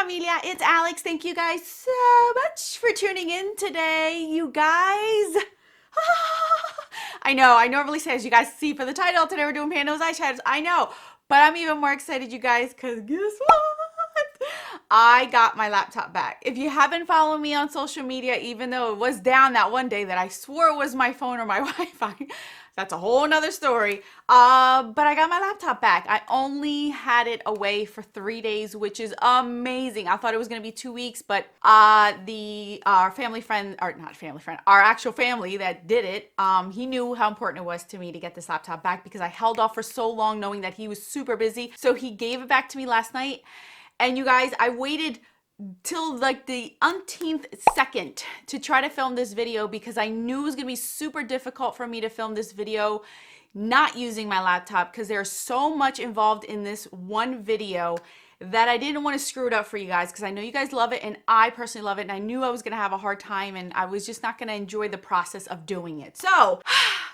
familia, it's Alex. Thank you guys so much for tuning in today, you guys. I know, I normally say, as you guys see for the title, today we're doing Pando's eyeshadows. I know, but I'm even more excited, you guys, because guess what? I got my laptop back. If you haven't followed me on social media, even though it was down that one day that I swore it was my phone or my Wi-Fi, that's a whole nother story. But I got my laptop back. I only had it away for 3 days, which is amazing. I thought it was gonna be 2 weeks, but our family friend, or not family friend, our actual family that did it, he knew how important it was to me to get this laptop back because I held off for so long knowing that he was super busy. So he gave it back to me last night. And you guys, I waited till like the umpteenth second to try to film this video because I knew it was gonna be super difficult for me to film this video not using my laptop because there's so much involved in this one video that I didn't want to screw it up for you guys because I know you guys love it and I personally love it, and I knew I was gonna have a hard time and I was just not gonna enjoy the process of doing it. So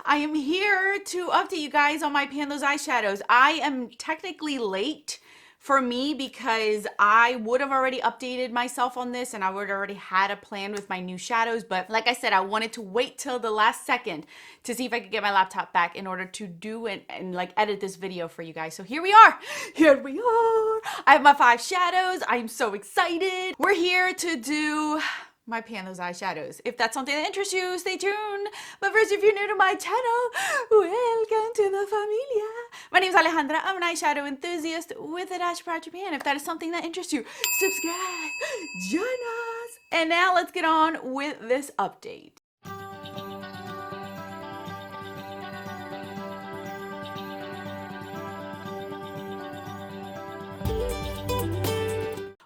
I am here to update you guys on my Pando's eyeshadows. I am technically late for me because I would have already updated myself on this and I would have already had a plan with my new shadows. But like I said, I wanted to wait till the last second to see if I could get my laptop back in order to do it and like edit this video for you guys. So here we are. Here we are. I have my 5 shadows. I'm so excited. We're here to do my Pando's eyeshadows. If that's something that interests you, stay tuned. But first, if you're new to my channel, welcome to the familia. My name is Alejandra. I'm an eyeshadow enthusiast with a dash proud Japan. If that is something that interests you, subscribe, join us. And now let's get on with this update.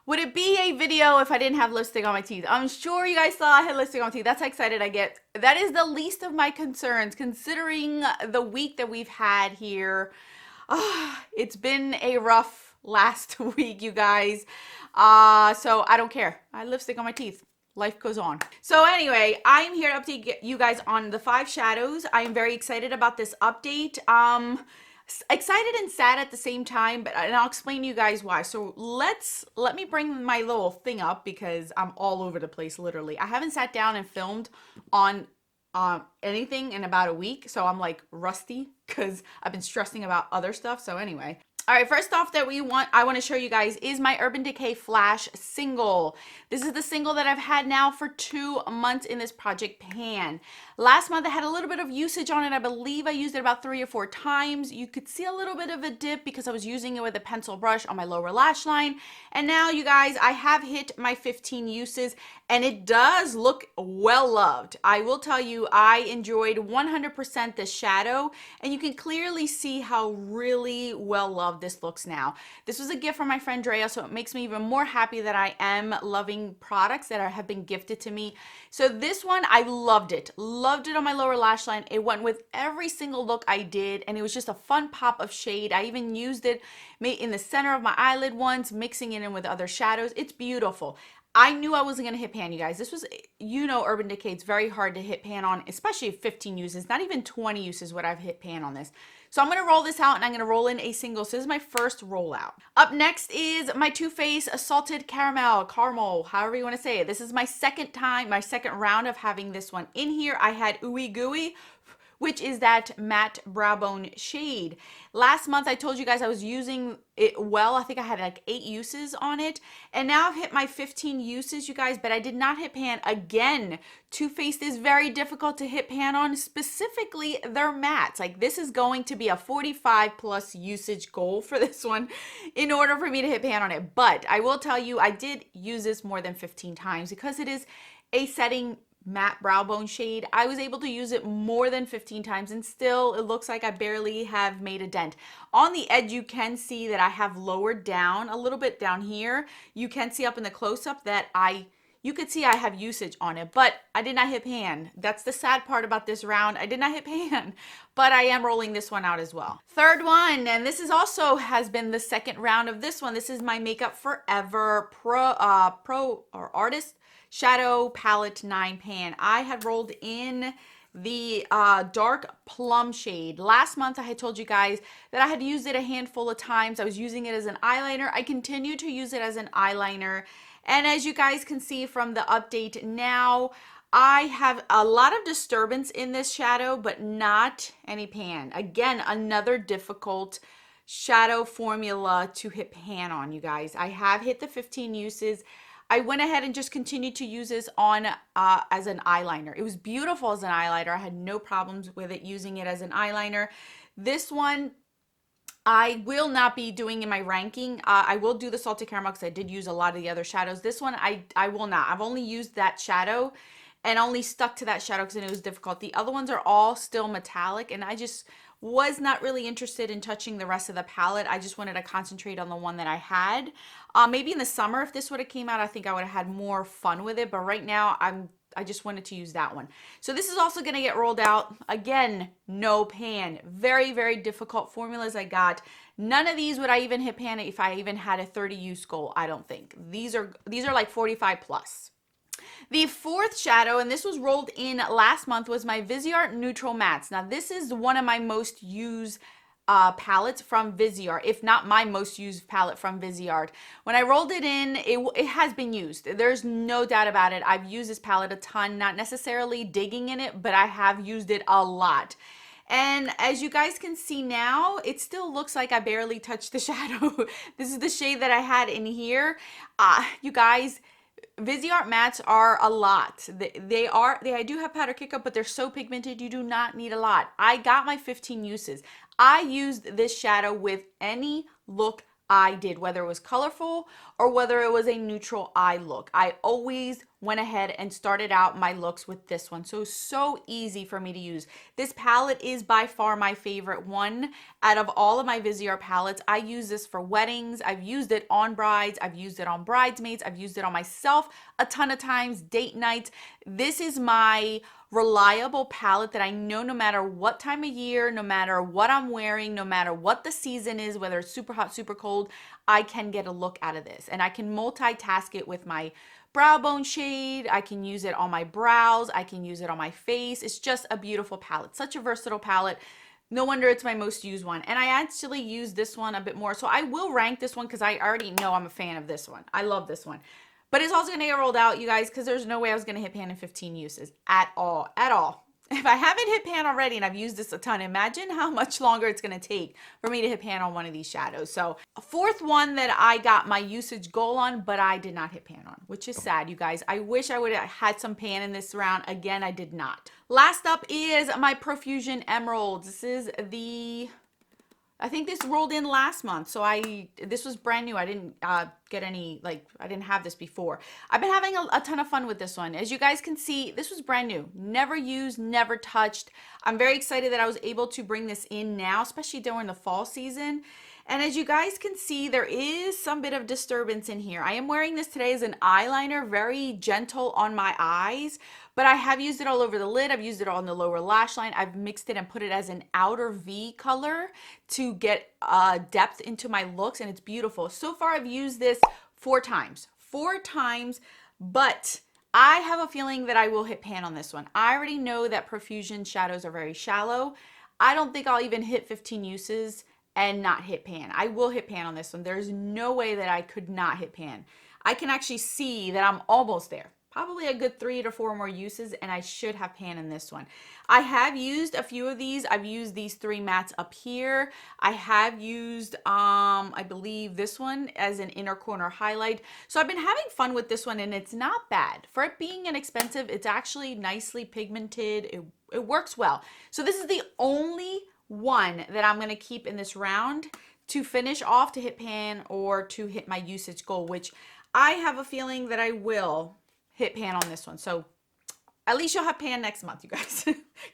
Would it be a video if I didn't have lipstick on my teeth? I'm sure you guys saw I had lipstick on my teeth. That's how excited I get. That is the least of my concerns considering the week that we've had here. It's been a rough last week, you guys. So I don't care. I have lipstick on my teeth. Life goes on. So anyway, I'm here to update you guys on the 5 shadows. I am very excited about this update. Excited and sad at the same time, and I'll explain to you guys why. So let me bring my little thing up because I'm all over the place, literally. I haven't sat down and filmed on anything in about a week, so I'm like rusty because I've been stressing about other stuff. So anyway, all right, first off that I want to show you guys is my Urban Decay Flash single. This is the single that I've had now for 2 months in this project pan. Last month I had a little bit of usage on it. I believe I used it about 3 or 4 times. You could see a little bit of a dip because I was using it with a pencil brush on my lower lash line. And now you guys, I have hit my 15 uses and it does look well loved. I will tell you, I enjoyed 100% the shadow, and you can clearly see how really well loved this looks now. This was a gift from my friend Drea, so it makes me even more happy that I am loving products that have been gifted to me. So this one, I loved it on my lower lash line. It went with every single look I did, and it was just a fun pop of shade. I even used it in the center of my eyelid once, mixing it in with other shadows. It's beautiful. I knew I wasn't gonna hit pan, you guys. This was, you know, Urban Decay, it's very hard to hit pan on, especially 15 uses, not even 20 uses what I've hit pan on this. So I'm gonna roll this out and I'm gonna roll in a single. So this is my first rollout. Up next is my Too Faced Salted Caramel, however you wanna say it. This is my second round of having this one in here. I had Ooey Gooey, which is that matte brow bone shade. Last month I told you guys I was using it well. I think I had like 8 uses on it, and now I've hit my 15 uses, you guys, but I did not hit pan. Again, Too Faced is very difficult to hit pan on, specifically their mattes. Like, this is going to be a 45 plus usage goal for this one in order for me to hit pan on it. But I will tell you, I did use this more than 15 times because it is a setting matte brow bone shade. I was able to use it more than 15 times and still it looks like I barely have made a dent. On the edge you can see that I have lowered down a little bit down here. You can see up in the close-up that you could see I have usage on it, but I did not hit pan. That's the sad part about this round. I did not hit pan, but I am rolling this one out as well. Third one, and this is also has been the second round of this one. This is my Makeup Forever Pro Artist Shadow Palette 9 pan. I had rolled in the dark plum shade. Last month I had told you guys that I had used it a handful of times. I was using it as an eyeliner. I continue to use it as an eyeliner. And as you guys can see from the update now, I have a lot of disturbance in this shadow, but not any pan. Again, another difficult shadow formula to hit pan on, you guys. I have hit the 15 uses. I went ahead and just continued to use this on as an eyeliner. It was beautiful as an eyeliner. I had no problems with it using it as an eyeliner. This one, I will not be doing in my ranking. I will do the salted caramel because I did use a lot of the other shadows. This one, I will not. I've only used that shadow and only stuck to that shadow because it was difficult. The other ones are all still metallic, and I just was not really interested in touching the rest of the palette. I just wanted to concentrate on the one that I had. Maybe in the summer, if this would have came out, I think I would have had more fun with it. But right now, I just wanted to use that one. So this is also going to get rolled out. Again, no pan. Very, very difficult formulas I got. None of these would I even hit pan if I even had a 30 use goal, I don't think. These are like 45 plus. The fourth shadow, and this was rolled in last month, was my Viseart Neutral Mattes. Now this is one of my most used palettes from Viseart, if not my most used palette from Viseart. When I rolled it in, it has been used. There's no doubt about it. I've used this palette a ton, not necessarily digging in it, but I have used it a lot. And as you guys can see now, it still looks like I barely touched the shadow. This is the shade that I had in here. You guys, Viseart mattes are a lot. I do have powder kick up, but they're so pigmented, you do not need a lot. I got my 15 uses. I used this shadow with any look I did, whether it was colorful or whether it was a neutral eye look. I always went ahead and started out my looks with this one. So easy for me to use. This palette is by far my favorite one out of all of my Viseart palettes. I use this for weddings. I've used it on brides. I've used it on bridesmaids. I've used it on myself a ton of times, date nights. This is my reliable palette that I know no matter what time of year, no matter what I'm wearing, no matter what the season is, whether it's super hot, super cold, I can get a look out of this. And I can multitask it with my brow bone shade. I can use it on my brows. I can use it on my face. It's just a beautiful palette. Such a versatile palette. No wonder it's my most used one. And I actually use this one a bit more. So I will rank this one because I already know I'm a fan of this one. I love this one. But it's also going to get rolled out, you guys, because there's no way I was going to hit pan in 15 uses at all. If I haven't hit pan already and I've used this a ton, imagine how much longer it's going to take for me to hit pan on one of these shadows. So a fourth one that I got my usage goal on, but I did not hit pan on, which is sad, you guys. I wish I would have had some pan in this round. Again, I did not. Last up is my Profusion Emeralds. This is I think this rolled in last month, so this was brand new. I didn't get any, I didn't have this before. I've been having a ton of fun with this one. As you guys can see, this was brand new. Never used, never touched. I'm very excited that I was able to bring this in now, especially during the fall season. And as you guys can see, there is some bit of disturbance in here. I am wearing this today as an eyeliner, very gentle on my eyes, but I have used it all over the lid. I've used it on the lower lash line. I've mixed it and put it as an outer V color to get depth into my looks, and it's beautiful. So far, I've used this 4 times, but I have a feeling that I will hit pan on this one. I already know that Profusion shadows are very shallow. I don't think I'll even hit 15 uses and not hit pan. I will hit pan on this one. There's no way that I could not hit pan. I can actually see that I'm almost there. Probably a good 3 to 4 more uses, and I should have pan in this one. I have used a few of these. I've used these 3 mattes up here. I have used, I believe this one as an inner corner highlight. So I've been having fun with this one, and it's not bad. For it being inexpensive, it's actually nicely pigmented. It works well. So this is the only one that I'm going to keep in this round to finish off to hit pan or to hit my usage goal, which I have a feeling that I will hit pan on this one. So at least you'll have pan next month, you guys,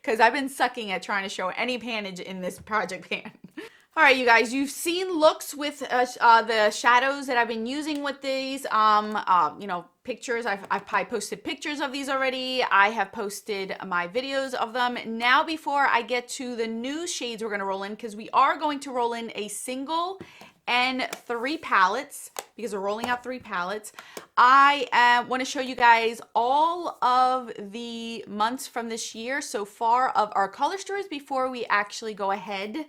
because I've been sucking at trying to show any panage in this project pan. All right, you guys, you've seen looks with the shadows that I've been using with these, you know, pictures. I've probably posted pictures of these already. I have posted my videos of them. Now, before I get to the new shades we're going to roll in, because we are going to roll in a single and 3 palettes because we're rolling out 3 palettes. I want to show you guys all of the months from this year so far of our color stories before we actually go ahead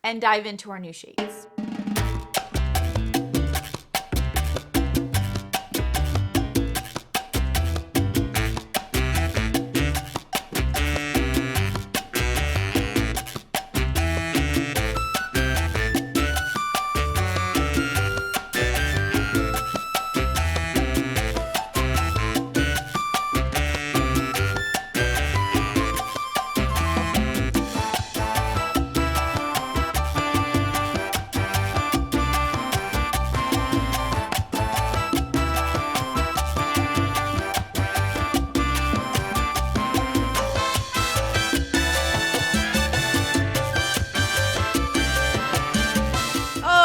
and dive into our new shades.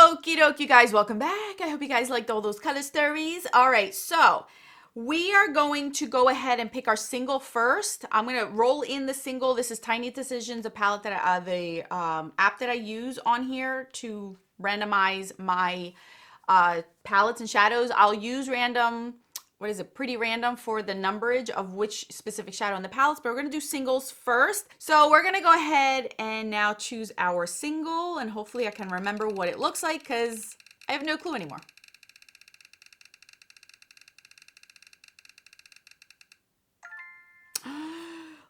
Okie doke, you guys, welcome back. I hope you guys liked all those color stories. All right, so we are going to go ahead and pick our single first. I'm going to roll in the single. This is Tiny Decisions, a palette that app that I use on here to randomize my palettes and shadows. I'll use random, pretty random for the numberage of which specific shadow in the palettes, but we're going to do singles first. So we're going to go ahead and now choose our single, and hopefully I can remember what it looks like because I have no clue anymore.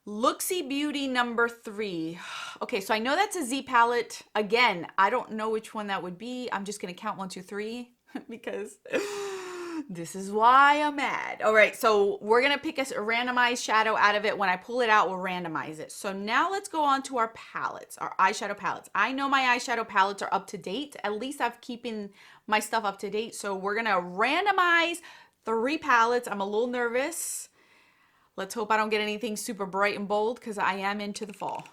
Looksy Beauty number 3. Okay, so I know that's a Z palette. Again, I don't know which one that would be. I'm just going to count 1, 2, 3 because this is why I'm mad. All right, so we're going to pick a randomized shadow out of it. When I pull it out, we'll randomize it. So now let's go on to our palettes, our eyeshadow palettes. I know my eyeshadow palettes are up to date. At least I'm keeping my stuff up to date. So we're going to randomize 3 palettes. I'm a little nervous. Let's hope I don't get anything super bright and bold because I am into the fall.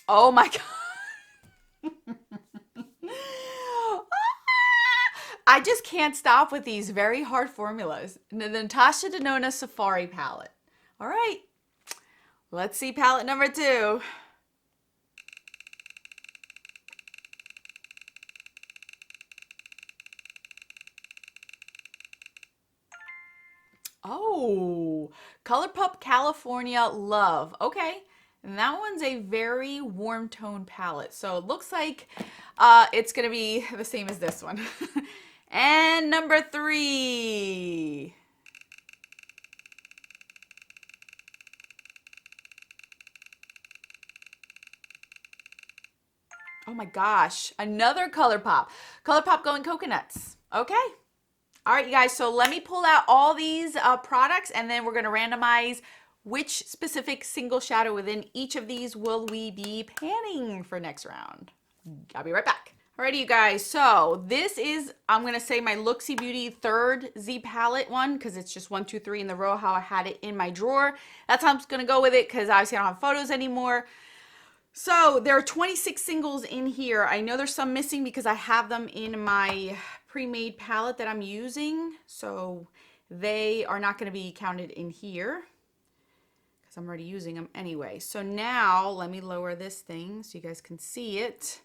Oh my God. I just can't stop with these very hard formulas. The Natasha Denona Safari palette. All right, let's see palette number 2. Oh, ColourPop California Love. Okay, and that one's a very warm tone palette. So it looks like it's going to be the same as this one. And number 3. Oh my gosh, another ColourPop. ColourPop Going Coconuts. Okay. All right, you guys, so let me pull out all these products and then we're going to randomize which specific single shadow within each of these will we be panning for next round. I'll be right back. Alrighty, you guys, so this is, I'm going to say my Looksy Beauty 3rd Z palette one because it's just 1, 2, 3 in the row how I had it in my drawer. That's how I'm going to go with it because obviously I don't have photos anymore. So there are 26 singles in here. I know there's some missing because I have them in my pre-made palette that I'm using. So they are not going to be counted in here because I'm already using them anyway. So now let me lower this thing so you guys can see it.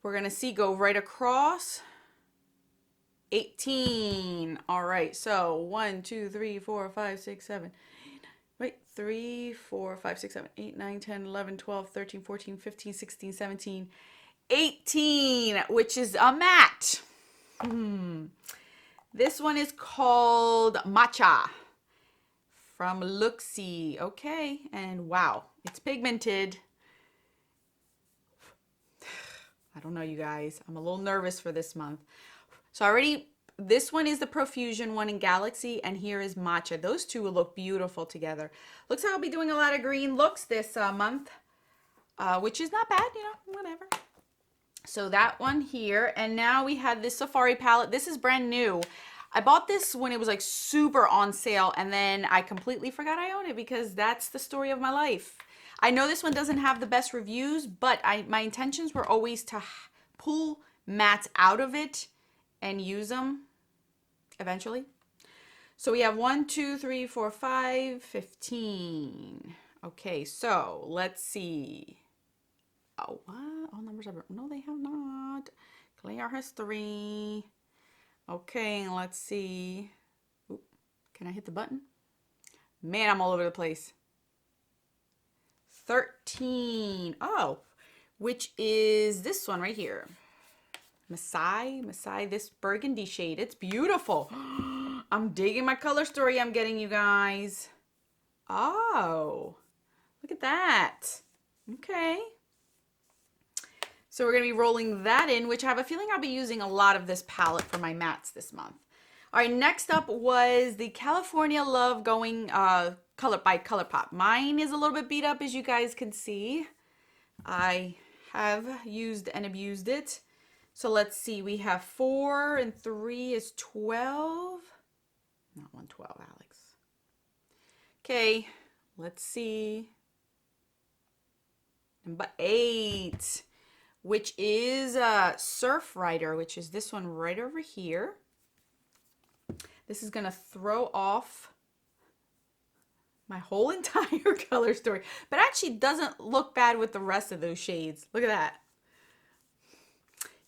We're going to see go right across 18. All right. So 1, 2, 3, 4, 5, 6, 7. Wait, 3, 4, 5, 6, 7, 8, 9, 10, 11, 12, 13, 14, 15, 16, 17, 18, which is a matte. This one is called Matcha from Looksy. Okay, and wow, it's pigmented. I don't know, you guys. I'm a little nervous for this month. So this one is the Profusion one in Galaxy, and here is Matcha. Those two will look beautiful together. Looks like I'll be doing a lot of green looks this month, which is not bad, you know, whatever. So that one here, and now we have this Safari palette. This is brand new. I bought this when it was like super on sale, and then I completely forgot I own it because that's the story of my life. I know this one doesn't have the best reviews, but my intentions were always to pull mattes out of it and use them eventually. So we have 1, 2, 3, 4, 5, 15. Okay, so let's see. Oh, what? All numbers are, no, they have not. Clay art has 3. Okay, let's see. Oop, can I hit the button? Man, I'm all over the place. 13. Oh, which is this one right here. Masai, this burgundy shade. It's beautiful. I'm digging my color story I'm getting, you guys. Oh, look at that. Okay. So we're going to be rolling that in, which I have a feeling I'll be using a lot of this palette for my mattes this month. All right, next up was the California Love Going Color by ColourPop. Mine is a little bit beat up, as you guys can see. I have used and abused it. So let's see, we have 4 and 3 is 12. Not 112, Alex. Okay, let's see. Number 8, which is Surf Rider, which is this one right over here. This is going to throw off my whole entire color story, but actually doesn't look bad with the rest of those shades. Look at that.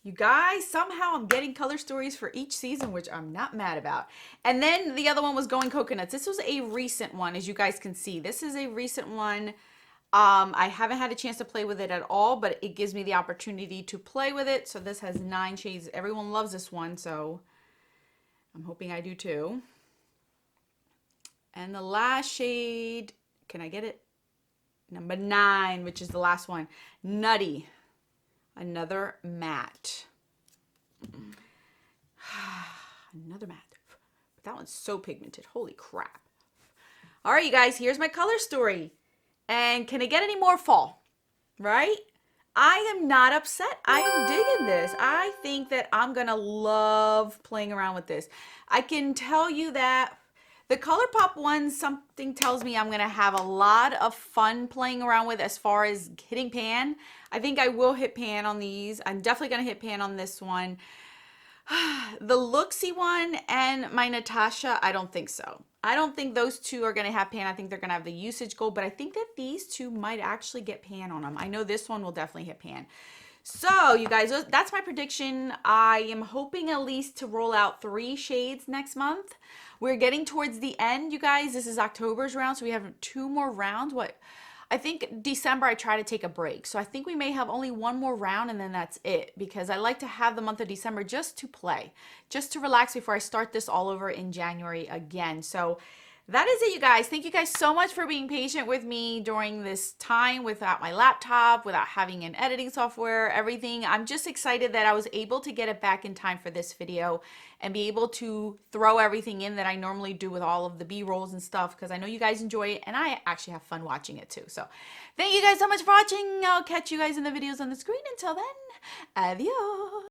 You guys, somehow I'm getting color stories for each season, which I'm not mad about. And then the other one was Going Coconuts. This was a recent one, as you guys can see. This is a recent one. I haven't had a chance to play with it at all, but it gives me the opportunity to play with it. So this has 9 shades. Everyone loves this one, so I'm hoping I do too. And the last shade, can I get it? Number 9, which is the last one. Nutty. Another matte. Another matte. But that one's so pigmented. Holy crap. All right, you guys, here's my color story. And can it get any more fall? Right? I am not upset. I am digging this. I think that I'm going to love playing around with this. I can tell you that the ColourPop ones, something tells me I'm going to have a lot of fun playing around with as far as hitting pan. I think I will hit pan on these. I'm definitely going to hit pan on this one. The Looksy one and my Natasha, I don't think so. I don't think those two are going to have pan. I think they're going to have the usage gold, but I think that these two might actually get pan on them. I know this one will definitely hit pan. So, you guys, that's my prediction. I am hoping at least to roll out 3 shades next month. We're getting towards the end, you guys. This is October's round, so we have 2 more rounds. I think December I try to take a break. So I think we may have only 1 more round and then that's it, because I like to have the month of December just to play, just to relax before I start this all over in January again. So that is it, you guys. Thank you guys so much for being patient with me during this time without my laptop, without having an editing software, everything. I'm just excited that I was able to get it back in time for this video and be able to throw everything in that I normally do with all of the B-rolls and stuff, because I know you guys enjoy it and I actually have fun watching it too. So thank you guys so much for watching. I'll catch you guys in the videos on the screen. Until then, adios.